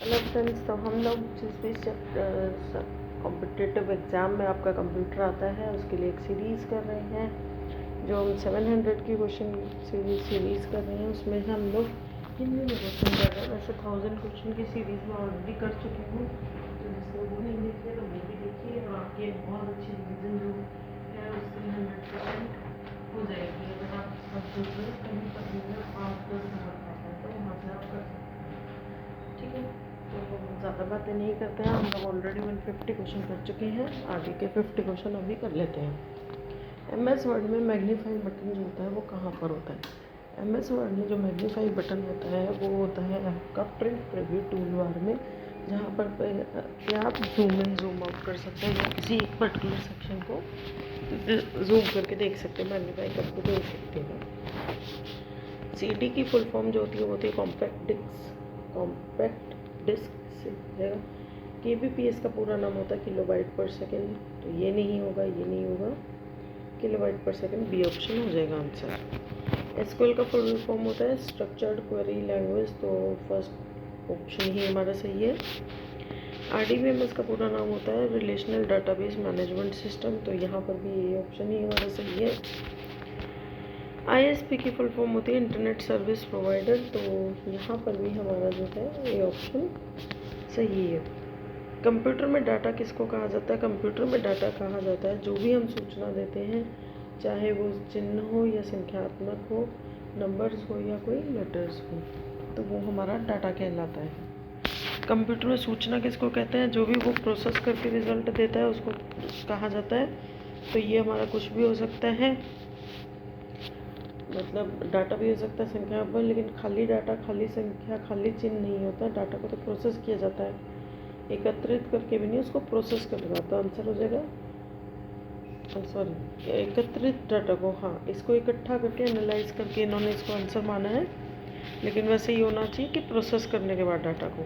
Hello friends, तो हम लोग जिस भी कॉम्पिटिटिव एग्ज़ाम में आपका कंप्यूटर आता है उसके लिए एक सीरीज़ कर रहे हैं, जो हम 700 की क्वेश्चन सीरीज़ कर रहे हैं। उसमें हम लोग हिंदी में क्वेश्चन कर रहे हैं। वैसे 1000 क्वेश्चन की सीरीज़ में ऑलरेडी कर चुकी हूँ, तो जिसको वो नहीं देखिए तो वो भी देखिए, और आपकी एक बहुत अच्छी रिविजन जो है उससे 100% हो जाएगी। अगर आप कंप्यूटर कहीं पर भी 5-10 नंबर पाते हैं तो वहाँ से आप कर सकते हैं। ठीक है, तो ज़्यादा बातें नहीं करते हैं। हम लोग ऑलरेडी 150 क्वेश्चन कर चुके हैं, आगे के 50 क्वेश्चन अभी कर लेते हैं। MS वर्ड में मैग्नीफाई बटन जो होता है वो कहाँ पर होता है? MS वर्ड में जो मैग्नीफाई बटन होता है वो होता है आपका प्रिंट प्रीव्यू टूल बार में, जहाँ पर आप जूम इन जूम आउट कर सकते हैं या किसी एक पर्टिकुलर सेक्शन को जूम करके देख सकते हैं, मैग्नीफाई करके देख सकते हैं। CD की फुल फॉर्म जो होती है वो होती है कॉम्पैक्ट डिस्क से जाएगा। KBPS का पूरा नाम होता है किलोबाइट पर सेकेंड, तो ये नहीं होगा, ये नहीं होगा, किलोबाइट पर सेकेंड बी ऑप्शन हो जाएगा आंसर। SQL का फुल फॉर्म होता है स्ट्रक्चर्ड क्वेरी लैंग्वेज, तो फर्स्ट ऑप्शन ही हमारा सही है। RDBMS का पूरा नाम होता है रिलेशनल डाटाबेस मैनेजमेंट सिस्टम, तो यहाँ पर भी ये ऑप्शन ही हमारा सही है। ISP की फुल फॉर्म होती है इंटरनेट सर्विस प्रोवाइडर, तो यहाँ पर भी हमारा जो है ये ऑप्शन सही है। कंप्यूटर में डाटा किसको कहा जाता है? कंप्यूटर में डाटा कहा जाता है जो भी हम सूचना देते हैं, चाहे वो चिन्ह हो या संख्यात्मक हो, नंबर्स हो या कोई लेटर्स हो, तो वो हमारा डाटा कहलाता है। कंप्यूटर में सूचना किसको कहते हैं? जो भी वो प्रोसेस करके रिजल्ट देता है उसको कहा जाता है। तो ये हमारा कुछ भी हो सकता है, मतलब डाटा भी हो सकता है संख्या पर, लेकिन खाली डाटा, खाली संख्या, खाली चिन्ह नहीं होता। डाटा को तो प्रोसेस किया जाता है, एकत्रित करके भी नहीं, उसको प्रोसेस करना। तो आंसर हो जाएगा, सॉरी, एकत्रित डाटा को, हाँ, इसको इकट्ठा करके एनालाइज करके इन्होंने इसको आंसर माना है, लेकिन वैसे ये होना चाहिए कि प्रोसेस करने के बाद डाटा को।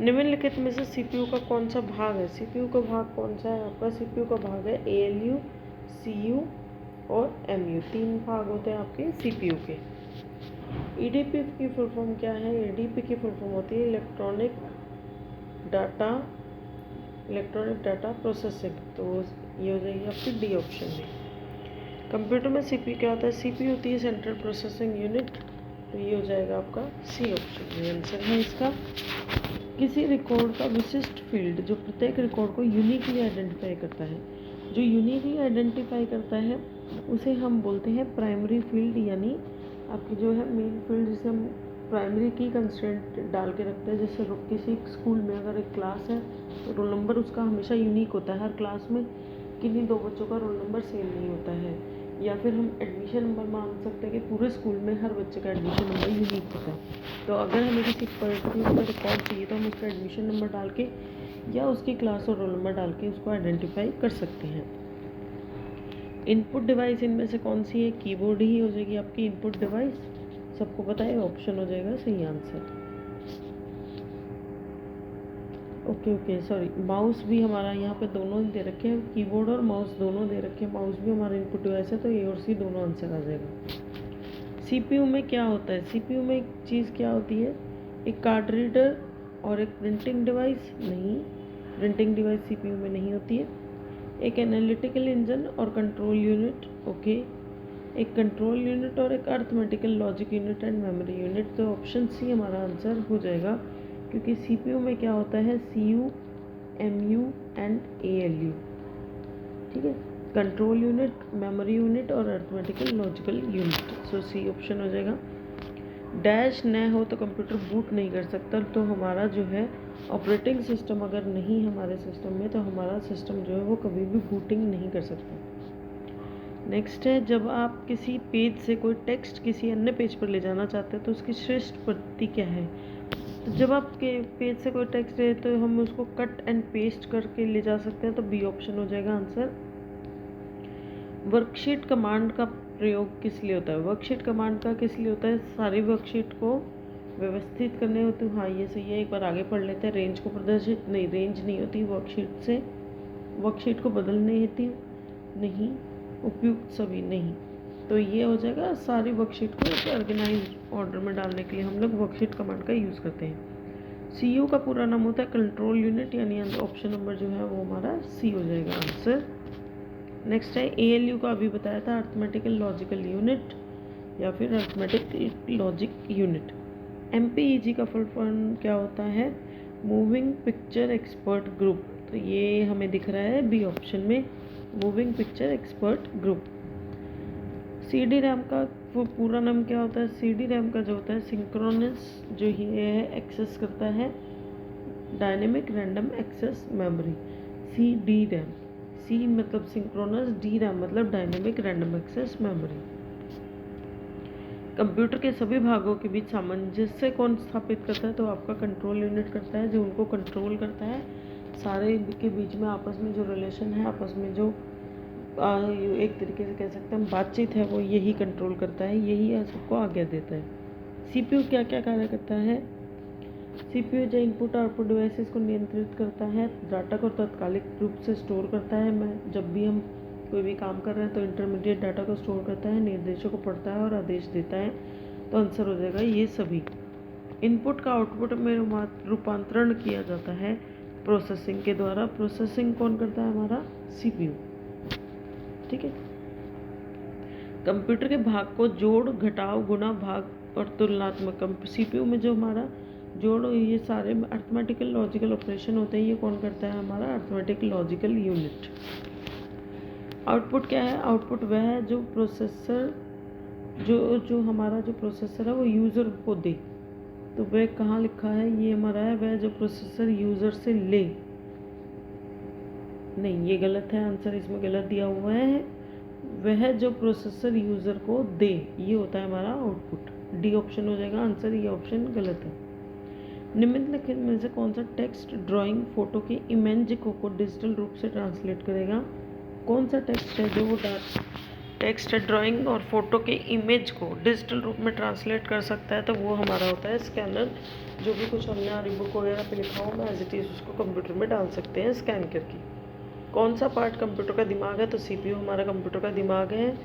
निम्नलिखित में से CPU का कौन सा भाग है? CPU का भाग कौन सा है आपका? CPU का भाग है ALU, CU और MU, 3 भाग होते हैं आपके CPU के। EDP की फुल फॉर्म क्या है? EDP की फुल फॉर्म होती है इलेक्ट्रॉनिक डाटा प्रोसेसिंग, तो ये हो जाएगी आपकी डी ऑप्शन में। कंप्यूटर में CPU क्या होता है? CPU होती है सेंट्रल प्रोसेसिंग यूनिट, तो ये हो जाएगा आपका C ऑप्शन में आंसर है इसका। किसी रिकॉर्ड का विशिष्ट फील्ड जो प्रत्येक रिकॉर्ड को यूनिकली आइडेंटिफाई करता है, जो यूनिकली आइडेंटिफाई करता है उसे हम बोलते हैं प्राइमरी फील्ड, यानी आपकी जो है मेन फील्ड, जिसे हम प्राइमरी की कंस्ट्रेंट डाल के रखते हैं। जैसे किसी स्कूल में अगर एक क्लास है तो रोल नंबर उसका हमेशा यूनिक होता है, हर क्लास में किन्हीं 2 बच्चों का रोल नंबर सेम नहीं होता है। या फिर हम एडमिशन नंबर मान सकते हैं कि पूरे स्कूल में हर बच्चे का एडमिशन नंबर यूनिक होता है। तो अगर हमें किसी पर्टिकुलर का रिकॉर्ड चाहिए तो हम उसका एडमिशन नंबर डाल के या उसकी क्लास और रोल नंबर डाल के उसको आइडेंटिफाई कर सकते हैं। इनपुट डिवाइस इनमें से कौन सी है? कीबोर्ड ही हो जाएगी आपकी इनपुट डिवाइस, सबको पता है, ऑप्शन हो जाएगा सही आंसर। ओके, सॉरी, माउस भी हमारा यहाँ पे दोनों दे रखे हैं, कीबोर्ड और माउस दोनों दे रखे हैं, माउस भी हमारा इनपुट डिवाइस है, तो ए और सी दोनों आंसर आ जाएगा। CPU में क्या होता है? CPU में एक चीज़ क्या होती है? एक कार्ड रीडर और एक प्रिंटिंग डिवाइस। नहीं, प्रिंटिंग डिवाइस CPU में नहीं होती है। एक एनालिटिकल इंजन और कंट्रोल यूनिट, ओके, एक कंट्रोल यूनिट और एक arithmetical logic unit and memory unit, तो ऑप्शन सी हमारा आंसर हो जाएगा, क्योंकि CPU में क्या होता है? CU, MU एंड ALU, ठीक है, कंट्रोल यूनिट, मेमोरी यूनिट और अर्थमेटिकल लॉजिकल यूनिट, सो सी ऑप्शन हो जाएगा। डैश न हो तो कंप्यूटर बूट नहीं कर सकता, तो हमारा जो है ऑपरेटिंग सिस्टम अगर नहीं हमारे सिस्टम में, तो हमारा सिस्टम जो है वो कभी भी बूटिंग नहीं कर सकता। नेक्स्ट है, जब आप किसी पेज से कोई टेक्स्ट किसी अन्य पेज पर ले जाना चाहते हैं तो उसकी श्रेष्ठ पद्धति क्या है? तो जब आप के पेज से कोई टेक्स्ट है तो हम उसको कट एंड पेस्ट करके ले जा सकते हैं, तो बी ऑप्शन हो जाएगा आंसर। वर्कशीट कमांड का प्रयोग किस लिए होता है? वर्कशीट कमांड का किस लिए होता है? सारी वर्कशीट को व्यवस्थित करने होती है। हाँ, ये सही है, एक बार आगे पढ़ लेते हैं। रेंज को प्रदर्शित, नहीं, रेंज नहीं होती वर्कशीट से। वर्कशीट को बदलने हेतु नहीं, उपयुक्त सभी नहीं, तो ये हो जाएगा। सारी वर्कशीट को एक ऑर्गेनाइज ऑर्डर में डालने के लिए हम लोग वर्कशीट कमांड का यूज़ करते हैं। CU का पूरा नाम होता है कंट्रोल यूनिट, यानी ऑप्शन नंबर जो है वो हमारा सी हो जाएगा आंसर। नेक्स्ट है ALU का अभी बताया था, अर्थमेटिकल लॉजिकल यूनिट या फिर अर्थमेटिक लॉजिक यूनिट। MPEG का फुल फॉर्म क्या होता है, मूविंग पिक्चर एक्सपर्ट ग्रुप, तो ये हमें दिख रहा है बी ऑप्शन में, moving picture expert group. CD RAM का वो पूरा नाम क्या होता है, CD रैम का जो होता है सिंक्रोनस, जो ये है एक्सेस करता है dynamic random access memory, CD RAM. C मतलब सिंक्रोनस, D रैम मतलब dynamic random access memory. Computer के सभी भागों के बीच सामंजस्य कौन स्थापित करता है, तो आपका कंट्रोल यूनिट करता है, जो उनको कंट्रोल करता है। सारे के बीच में आपस में जो रिलेशन है, आपस में जो एक तरीके से कह सकते हैं बातचीत है, वो यही कंट्रोल करता है, यही सबको आज्ञा देता है। CPU क्या क्या कार्य करता है, CPU जो इनपुट आउटपुट डिवाइसेस को नियंत्रित करता है, डाटा को तात्कालिक रूप से स्टोर करता है। मैं जब भी हम कोई भी काम कर रहे हैं तो इंटरमीडिएट डाटा को स्टोर करता है, निर्देशों को पढ़ता है और आदेश देता है, तो आंसर हो जाएगा ये सभी। इनपुट का आउटपुट में रूपांतरण किया जाता है प्रोसेसिंग के द्वारा। प्रोसेसिंग कौन करता है, हमारा CPU। ठीक है। कंप्यूटर के भाग को जोड़, घटाव, गुणा, भाग और तुलनात्मक, CPU में जो हमारा जोड़, ये सारे अर्थमेटिकल लॉजिकल ऑपरेशन होते हैं, ये कौन करता है, हमारा अर्थमेटिक लॉजिकल यूनिट। आउटपुट क्या है, आउटपुट वह है जो प्रोसेसर जो हमारा जो प्रोसेसर है वो यूज़र को दे, तो वह कहाँ लिखा है, ये हमारा है वह जो प्रोसेसर यूज़र से ले, नहीं ये गलत है, आंसर इसमें गलत दिया हुआ है। वह जो प्रोसेसर यूज़र को दे, ये होता है हमारा आउटपुट, डी ऑप्शन हो जाएगा आंसर, ये ऑप्शन गलत है। निम्नलिखित में से कौन सा टेक्स्ट ड्राइंग फोटो की इमेज को डिजिटल रूप से ट्रांसलेट करेगा, कौन सा टेक्स्ट है जो वो टेक्स्ट ड्राइंग और फोटो के इमेज को डिजिटल रूप में ट्रांसलेट कर सकता है, तो वो हमारा होता है स्कैनर। जो भी कुछ हमने हमारी बुक वगैरह पे लिखा हो, मैं एज इट इज़ उसको कंप्यूटर में डाल सकते हैं स्कैन करके। कौन सा पार्ट कंप्यूटर का दिमाग है, तो CPU हमारा कंप्यूटर का दिमाग है।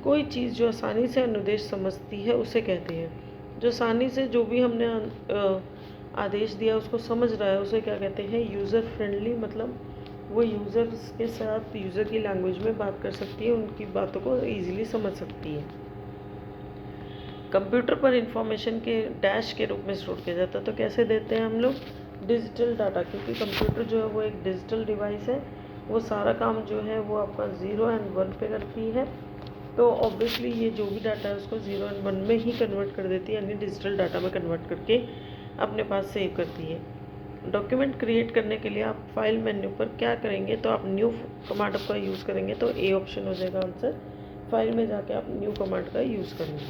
कोई चीज़ जो आसानी से अनुदेश समझती है उसे कहते हैं, जो आसानी से जो भी हमने आदेश दिया उसको समझ रहा है, उसे क्या कहते हैं, यूज़र फ्रेंडली, मतलब वो यूज़र्स के साथ यूज़र की लैंग्वेज में बात कर सकती है, उनकी बातों को ईजिली समझ सकती है। कंप्यूटर पर इंफॉर्मेशन के डैश के रूप में स्टोर किया जाता है, तो कैसे देते हैं हम लोग, डिजिटल डाटा, क्योंकि कंप्यूटर जो है वो एक डिजिटल डिवाइस है, वो सारा काम जो है वो आपका 0 और 1 पे करती है, तो ऑब्वियसली ये जो भी डाटा है उसको 0 और 1 में ही कन्वर्ट कर देती है, यानी डिजिटल डाटा में कन्वर्ट करके अपने पास सेव करती है। डॉक्यूमेंट क्रिएट करने के लिए आप फाइल मेन्यू पर क्या करेंगे, तो आप न्यू कमांड का यूज़ करेंगे, तो ए ऑप्शन हो जाएगा आंसर। फाइल में जाके आप न्यू कमांड का यूज़ करेंगे।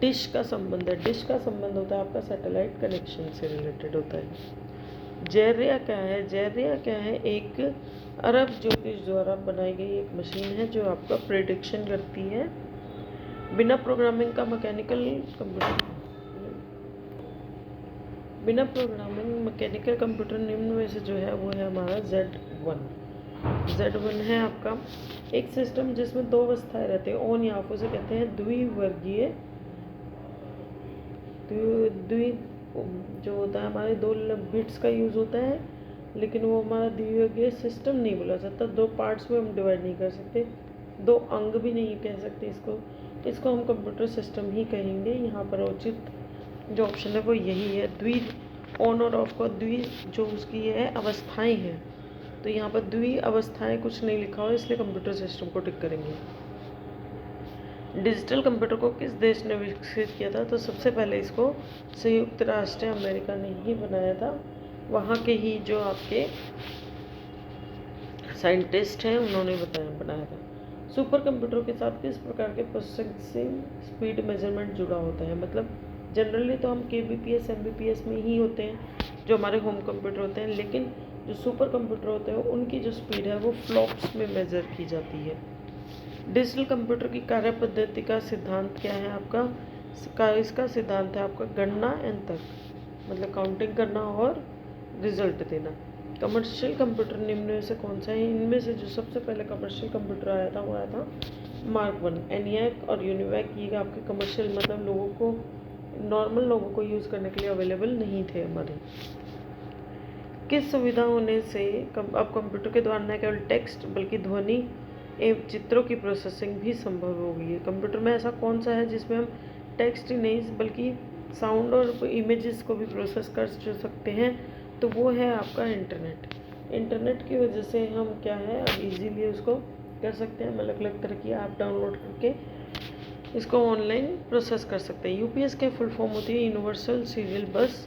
डिश का संबंध है, डिश का संबंध होता है आपका सैटेलाइट कनेक्शन से रिलेटेड होता है। जैरिया क्या है, जैरिया क्या है, एक अरब ज्योतिष द्वारा बनाई गई एक मशीन है जो आपका प्रेडिक्शन करती है। बिना प्रोग्रामिंग का मैकेनिकल कंप्यूटर निम्न में से जो है वो है हमारा Z1 है आपका एक सिस्टम जिसमें दो अवस्थाएं रहती हैं, ऑन या ऑफ, उसे कहते हैं द्विवर्गीय। जो होता है हमारे दो बिट्स का यूज़ होता है, लेकिन वो हमारा द्विवर्गीय सिस्टम नहीं बोला जाता, दो पार्ट्स में हम डिवाइड नहीं कर सकते, दो अंग भी नहीं कह सकते इसको हम कंप्यूटर सिस्टम ही कहेंगे। यहाँ पर उचित जो ऑप्शन है वो यही है, द्वि ऑन और ऑफ को द्वि जो उसकी है अवस्थाएं हैं, तो यहाँ पर द्वि अवस्थाएं कुछ नहीं लिखा हो, इसलिए कंप्यूटर सिस्टम को टिक करेंगे। डिजिटल कंप्यूटर को किस देश ने विकसित किया था, तो सबसे पहले इसको संयुक्त राष्ट्र अमेरिका ने ही बनाया था, वहाँ के ही जो आपके साइंटिस्ट हैं उन्होंने बनाया था। सुपर कंप्यूटर के साथ किस प्रकार के प्रोसेसिंग स्पीड मेजरमेंट जुड़ा होता है, मतलब जनरली तो हम KBPS MBPS में ही होते हैं जो हमारे होम कंप्यूटर होते हैं, लेकिन जो सुपर कंप्यूटर होते हैं उनकी जो स्पीड है वो फ्लॉप्स में मेज़र की जाती है। डिजिटल कंप्यूटर की कार्य पद्धति का सिद्धांत क्या है आपका, इसका सिद्धांत है आपका गणना एंड तर्क, मतलब काउंटिंग करना और रिजल्ट देना। कमर्शियल कंप्यूटर निम्न में से कौन सा है, इनमें से जो सबसे पहले कमर्शियल कंप्यूटर आया था वो आया था Mark 1। ENIAC और UNIVAC ये आपके कमर्शियल, मतलब लोगों को नॉर्मल लोगों को यूज़ करने के लिए अवेलेबल नहीं थे हमारे। किस सुविधा होने से अब कंप्यूटर के द्वारा न केवल टेक्स्ट बल्कि ध्वनि एवं चित्रों की प्रोसेसिंग भी संभव हो गई है। कंप्यूटर में ऐसा कौन सा है जिसमें हम टेक्स्ट ही नहीं बल्कि साउंड और इमेजेस को भी प्रोसेस कर सकते हैं? तो वो है आपका इंटरनेट। इंटरनेट की वजह से हम क्या है अब इजीली उसको कर सकते हैं। हम अलग अलग तरह की ऐप डाउनलोड करके इसको ऑनलाइन प्रोसेस कर सकते हैं। यूपीएस के फुल फॉर्म होती है यूनिवर्सल सीरियल बस,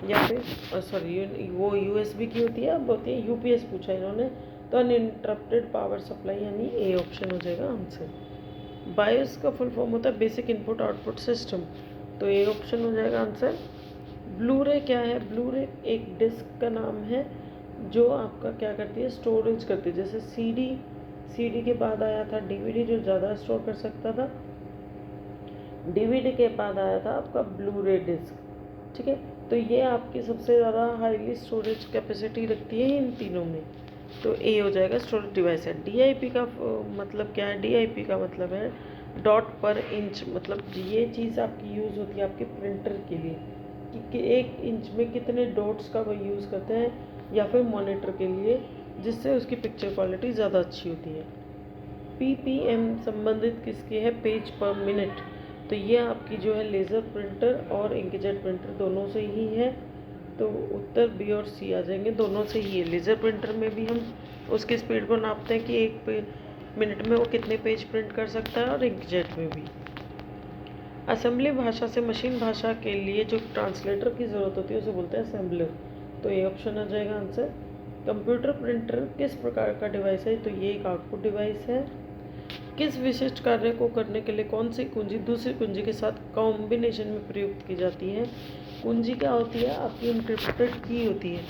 या फिर सॉरी वो यूएसबी की होती है, अब होती है यूपीएस पूछा इन्होंने, तो अनइंटरप्टेड पावर सप्लाई, यानी ए ऑप्शन हो जाएगा आंसर। बायोस का फुल फॉर्म होता है बेसिक इनपुट आउटपुट सिस्टम, तो ए ऑप्शन हो जाएगा आंसर। ब्लू रे क्या है? ब्लू रे एक डिस्क का नाम है जो आपका क्या करती है, स्टोरेज करती है। जैसे सीडी के बाद आया था डीवीडी जो ज़्यादा स्टोर कर सकता था, डीवीडी के बाद आया था आपका ब्लू रे डिस्क, ठीक है। तो ये आपकी सबसे ज़्यादा हाईली स्टोरेज कैपेसिटी रखती है इन तीनों में, तो ए हो जाएगा स्टोरेज डिवाइस है। डीआईपी का मतलब क्या है? डीआईपी का मतलब है डॉट पर इंच, मतलब ये चीज़ आपकी यूज़ होती है आपके प्रिंटर के लिए कि एक इंच में कितने डॉट्स का वो यूज़ करते हैं, या फिर मॉनिटर के लिए जिससे उसकी पिक्चर क्वालिटी ज़्यादा अच्छी होती है। पीपीएम संबंधित किसकी है? पेज पर मिनट, तो ये आपकी जो है लेज़र प्रिंटर और इंकजेट प्रिंटर दोनों से ही है, तो उत्तर बी और सी आ जाएंगे, दोनों से ही है। लेज़र प्रिंटर में भी हम उसकी स्पीड को नापते हैं कि एक मिनट में वो कितने पेज प्रिंट कर सकता है, और इंकजेट में भी। असेंबली भाषा से मशीन भाषा के लिए जो ट्रांसलेटर की ज़रूरत होती है उसे बोलते हैं असेंबलर, तो ये ऑप्शन आ जाएगा आंसर। कंप्यूटर प्रिंटर किस प्रकार का डिवाइस है? तो ये एक आउटपुट डिवाइस है। किस विशिष्ट कार्य को करने के लिए कौन सी कुंजी दूसरी कुंजी के साथ कॉम्बिनेशन में प्रयुक्त की जाती है? कुंजी क्या होती है? आपकी इनक्रिप्टेड की होती है।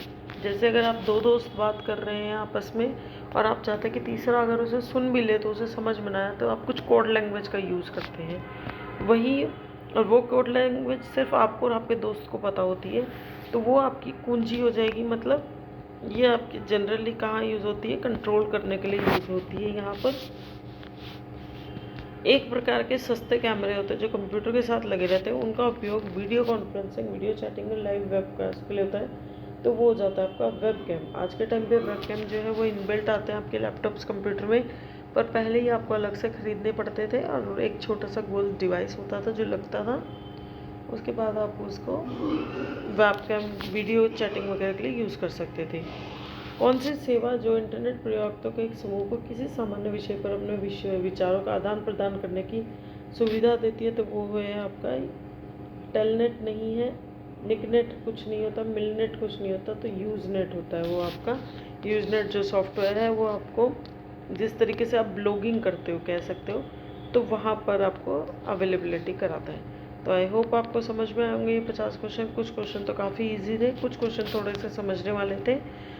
जैसे अगर आप दो दोस्त बात कर रहे हैं आपस में और आप चाहते हैं कि तीसरा अगर उसे सुन भी ले तो उसे समझ में ना आए, तो आप कुछ कोड लैंग्वेज का यूज़ करते हैं वही, और वो कोड लैंग्वेज सिर्फ आपको और आपके दोस्त को पता होती है, तो वो आपकी कुंजी हो जाएगी। मतलब ये आपकी जनरली कहाँ यूज़ होती है? कंट्रोल करने के लिए यूज़ होती है यहाँ पर। एक प्रकार के सस्ते कैमरे होते हैं जो कंप्यूटर के साथ लगे रहते हैं, उनका उपयोग वीडियो कॉन्फ्रेंसिंग, वीडियो चैटिंग और लाइव वेबकास्ट के लिए होता है, तो वो हो जाता है आपका वेब कैम। आज के टाइम पे वेब कैम जो है वो इनबिल्ट आते हैं आपके लैपटॉप्स कंप्यूटर में, पर पहले ही आपको अलग से ख़रीदने पड़ते थे, और एक छोटा सा गोल डिवाइस होता था जो लगता था, उसके बाद आप उसको वेब कैम वीडियो चैटिंग वगैरह के लिए यूज़ कर सकते थे। कौन सी सेवा जो इंटरनेट प्रयोक्ता के एक समूह को किसी सामान्य विषय पर अपने विचारों का आदान प्रदान करने की सुविधा देती है? तो वो है आपका टेलनेट नहीं है, निकनेट कुछ नहीं होता, मिलनेट कुछ नहीं होता, तो यूज़नेट होता है वो आपका। यूज़नेट जो सॉफ्टवेयर है वो आपको जिस तरीके से आप ब्लॉगिंग करते हो कह सकते हो, तो वहाँ पर आपको अवेलेबिलिटी कराता है। तो आई होप आपको समझ में आएंगे ये 50 क्वेश्चन। कुछ क्वेश्चन तो काफ़ी इजी थे, कुछ क्वेश्चन थोड़े से समझने वाले थे,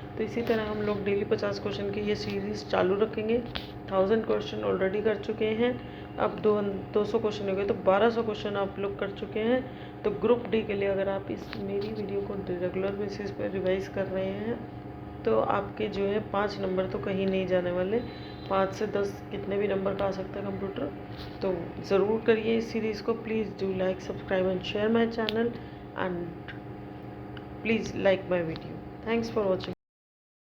तो इसी तरह हम लोग डेली 50 क्वेश्चन की ये सीरीज़ चालू रखेंगे। 1000 क्वेश्चन ऑलरेडी कर चुके हैं, अब 200 क्वेश्चन हो गए, तो 1200 क्वेश्चन आप लोग कर चुके हैं। तो ग्रुप डी के लिए अगर आप इस मेरी वीडियो को रेगुलर बेसिस पर रिवाइज कर रहे हैं, तो आपके जो है 5 नंबर तो कहीं नहीं जाने वाले, 5 से 10 कितने भी नंबर का आ सकता है कंप्यूटर। तो ज़रूर करिए इस सीरीज़ को। Please do like, subscribe and share my channel, and please like my video. Thanks for watching.